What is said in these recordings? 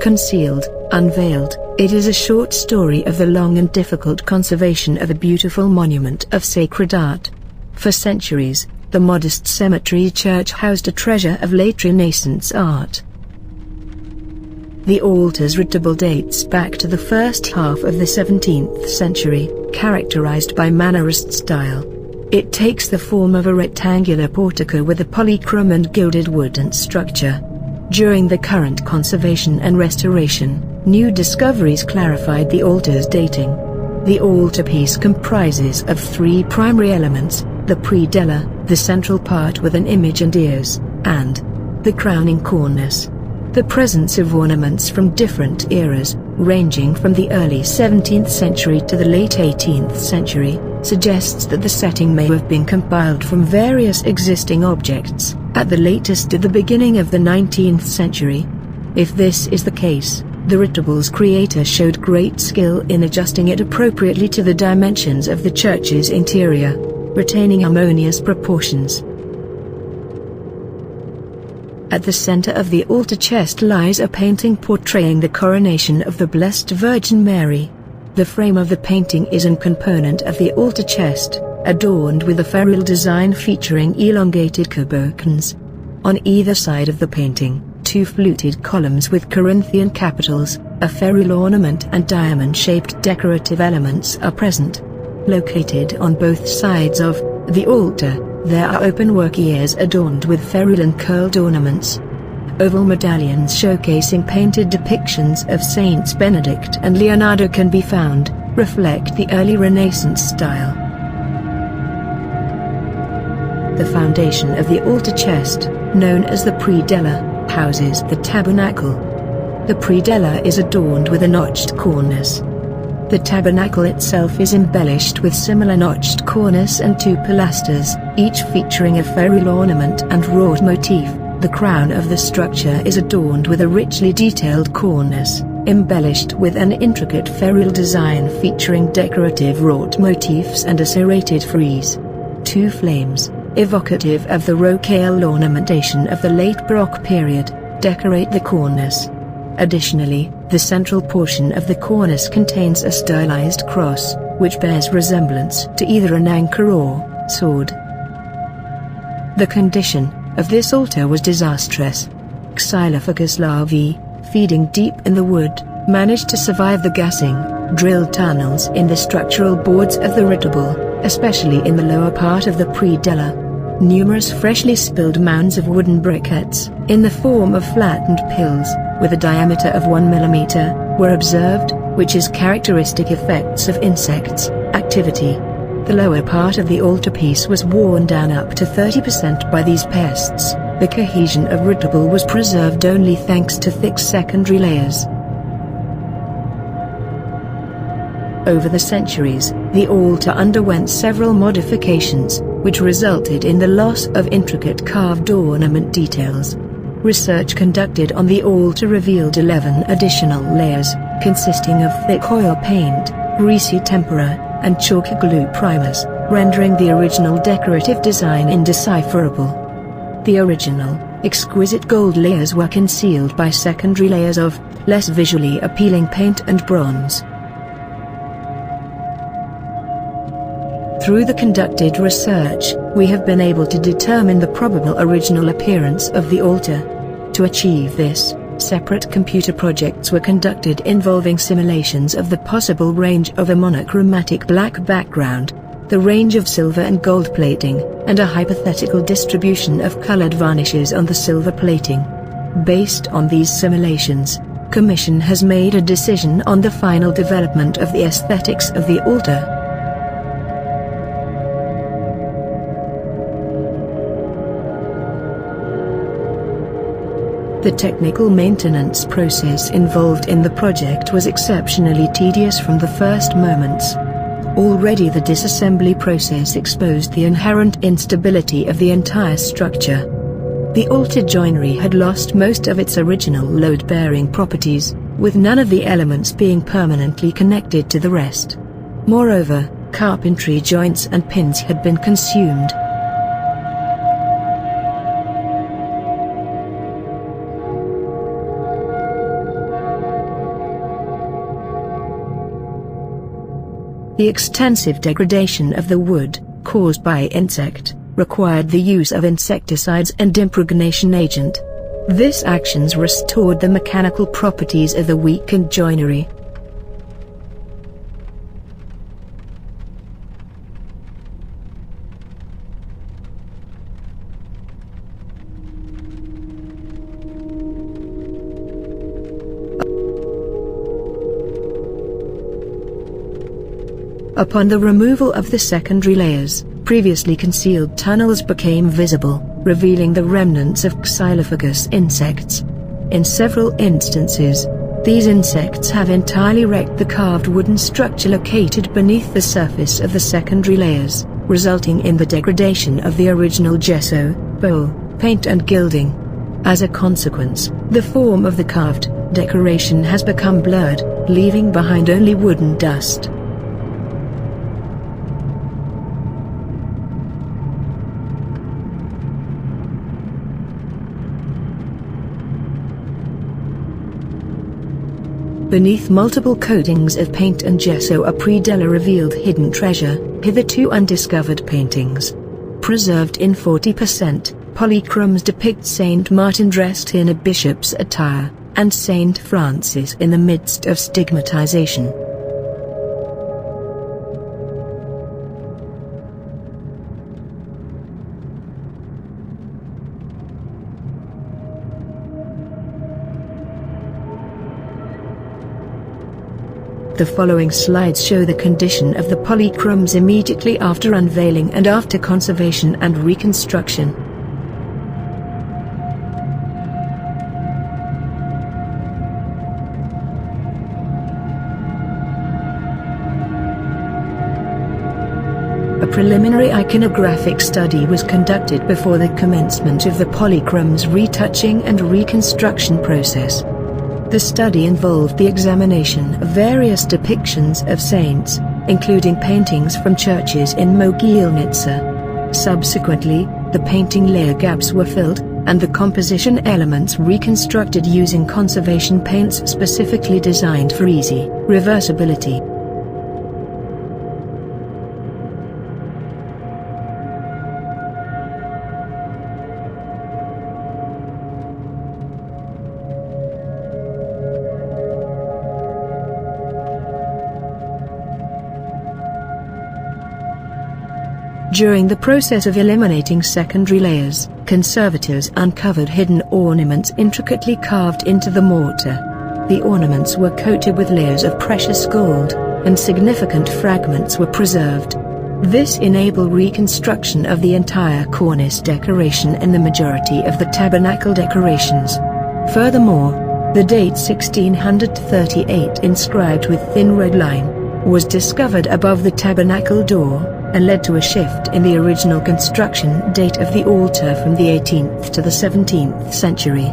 Concealed, Unveiled. It is a short story of the long and difficult conservation of a beautiful monument of sacred art. For centuries, the modest cemetery church housed a treasure of late Renaissance art. The altar's retable dates back to the first half of the 17th century, characterized by Mannerist style. It takes the form of a rectangular portico with a polychrome and gilded wooden structure. During the current conservation and restoration, new discoveries clarified the altar's dating. The altarpiece comprises of three primary elements: the predella, the central part with an image and ears, and the crowning cornice. The presence of ornaments from different eras, ranging from the early 17th century to the late 18th century, suggests that the setting may have been compiled from various existing objects, at the latest at the beginning of the 19th century. If this is the case, the retable's creator showed great skill in adjusting it appropriately to the dimensions of the church's interior, retaining harmonious proportions. At the center of the altar chest lies a painting portraying the coronation of the Blessed Virgin Mary. The frame of the painting is a component of the altar chest, adorned with a ferrule design featuring elongated curbicans. On either side of the painting, two fluted columns with Corinthian capitals, a ferrule ornament and diamond-shaped decorative elements are present. Located on both sides of the altar, there are open-work ears adorned with ferrule and curled ornaments. Oval medallions showcasing painted depictions of Saints Benedict and Leonardo can be found, reflect the early Renaissance style. The foundation of the altar chest, known as the predella, houses the tabernacle. The predella is adorned with a notched cornice. The tabernacle itself is embellished with similar notched cornice and two pilasters, each featuring a ferrule ornament and wrought motif. The crown of the structure is adorned with a richly detailed cornice, embellished with an intricate ferrule design featuring decorative wrought motifs and a serrated frieze. Two flames, evocative of the rocaille ornamentation of the late Baroque period, decorate the cornice. Additionally, the central portion of the cornice contains a stylized cross, which bears resemblance to either an anchor or sword. The condition of this altar was disastrous. Xylophagous larvae, feeding deep in the wood, managed to survive the gassing, drilled tunnels in the structural boards of the retable, especially in the lower part of the predella. Numerous freshly spilled mounds of wooden briquettes, in the form of flattened pills, with a diameter of 1 mm, were observed, which is characteristic effects of insects' activity. The lower part of the altarpiece was worn down up to 30% by these pests. The cohesion of retable was preserved only thanks to thick secondary layers. Over the centuries, the altar underwent several modifications, which resulted in the loss of intricate carved ornament details. Research conducted on the altar revealed 11 additional layers, consisting of thick oil paint, greasy tempera, and chalk glue primers, rendering the original decorative design indecipherable. The original, exquisite gold layers were concealed by secondary layers of, less visually appealing paint and bronze. Through the conducted research, we have been able to determine the probable original appearance of the altar. To achieve this, separate computer projects were conducted involving simulations of the possible range of a monochromatic black background, the range of silver and gold plating, and a hypothetical distribution of colored varnishes on the silver plating. Based on these simulations, Commission has made a decision on the final development of the aesthetics of the altar. The technical maintenance process involved in the project was exceptionally tedious from the first moments. Already the disassembly process exposed the inherent instability of the entire structure. The altar joinery had lost most of its original load-bearing properties, with none of the elements being permanently connected to the rest. Moreover, carpentry joints and pins had been consumed. The extensive degradation of the wood, caused by insect, required the use of insecticides and impregnation agent. This actions restored the mechanical properties of the weakened joinery. Upon the removal of the secondary layers, previously concealed tunnels became visible, revealing the remnants of Xylophagous insects. In several instances, these insects have entirely wrecked the carved wooden structure located beneath the surface of the secondary layers, resulting in the degradation of the original gesso, bowl, paint and gilding. As a consequence, the form of the carved decoration has become blurred, leaving behind only wooden dust. Beneath multiple coatings of paint and gesso, a predella revealed hidden treasure, hitherto undiscovered paintings. Preserved in 40%, polychromes depict Saint Martin dressed in a bishop's attire, and Saint Francis in the midst of stigmatization. The following slides show the condition of the polychromes immediately after unveiling and after conservation and reconstruction. A preliminary iconographic study was conducted before the commencement of the polychromes retouching and reconstruction process. The study involved the examination of various depictions of saints, including paintings from churches in Mogilnitsa. Subsequently, the painting layer gaps were filled, and the composition elements reconstructed using conservation paints specifically designed for easy reversibility. During the process of eliminating secondary layers, conservators uncovered hidden ornaments intricately carved into the mortar. The ornaments were coated with layers of precious gold, and significant fragments were preserved. This enabled reconstruction of the entire cornice decoration and the majority of the tabernacle decorations. Furthermore, the date 1638 inscribed with thin red line was discovered above the tabernacle door, and led to a shift in the original construction date of the altar from the 18th to the 17th century.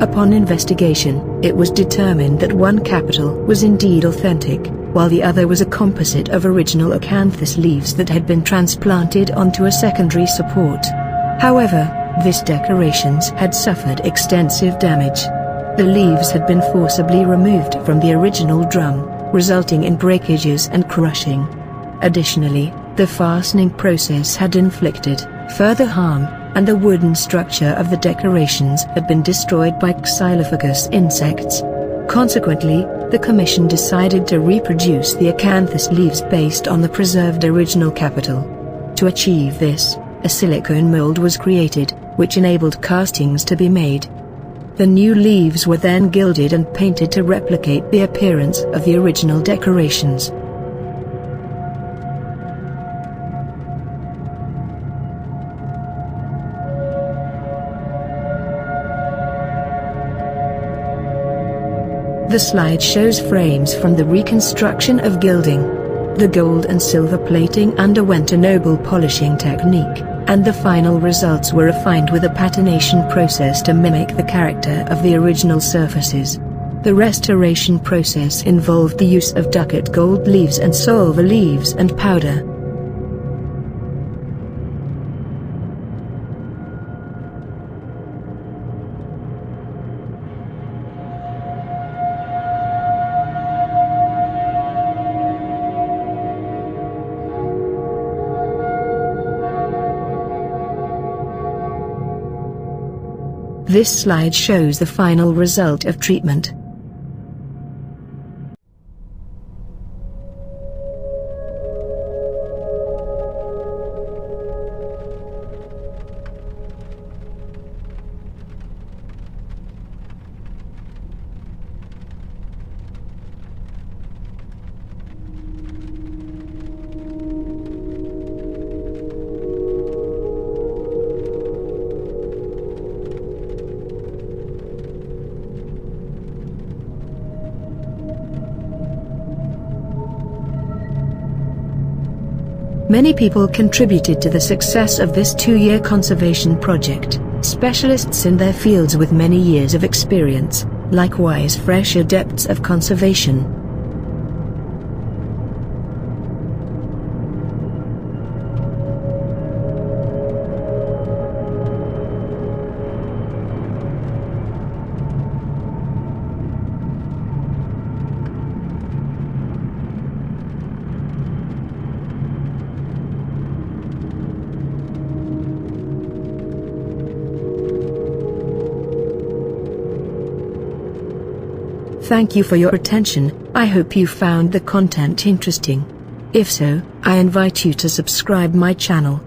Upon investigation, it was determined that one capital was indeed authentic, while the other was a composite of original acanthus leaves that had been transplanted onto a secondary support. However, these decorations had suffered extensive damage. The leaves had been forcibly removed from the original drum, resulting in breakages and crushing. Additionally, the fastening process had inflicted further harm, and the wooden structure of the decorations had been destroyed by Xylophagous insects. Consequently, the commission decided to reproduce the acanthus leaves based on the preserved original capital. To achieve this, a silicone mold was created, which enabled castings to be made. The new leaves were then gilded and painted to replicate the appearance of the original decorations. The slide shows frames from the reconstruction of gilding. The gold and silver plating underwent a noble polishing technique, and the final results were refined with a patination process to mimic the character of the original surfaces. The restoration process involved the use of ducat gold leaves and silver leaves and powder. This slide shows the final result of treatment. Many people contributed to the success of this 2-year conservation project, specialists in their fields with many years of experience, likewise fresh adepts of conservation. Thank you for your attention. I hope you found the content interesting. If so, I invite you to subscribe my channel.